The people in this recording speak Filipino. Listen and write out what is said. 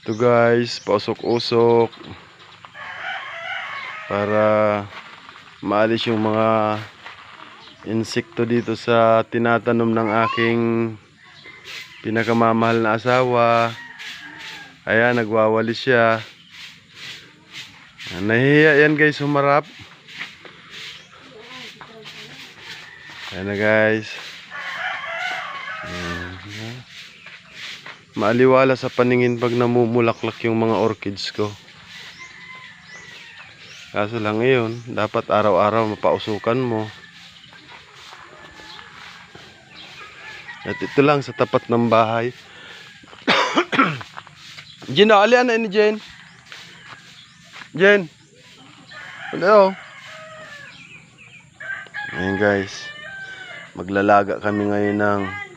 Ito guys, pausok-usok para maalis yung mga insekto dito sa tinatanom ng aking pinakamamahal na asawa. Ayan, nagwawalis siya. Nahihiya yan guys, humarap. Ayan na guys. Maaliwala sa paningin pag namumulaklak yung mga orchids ko. Kaso lang ngayon, dapat araw-araw mapausukan mo. At ito lang sa tapat ng bahay. Jen, alian na ini Jen. Jen. Hello. Ayan guys. Maglalaga kami ngayon ng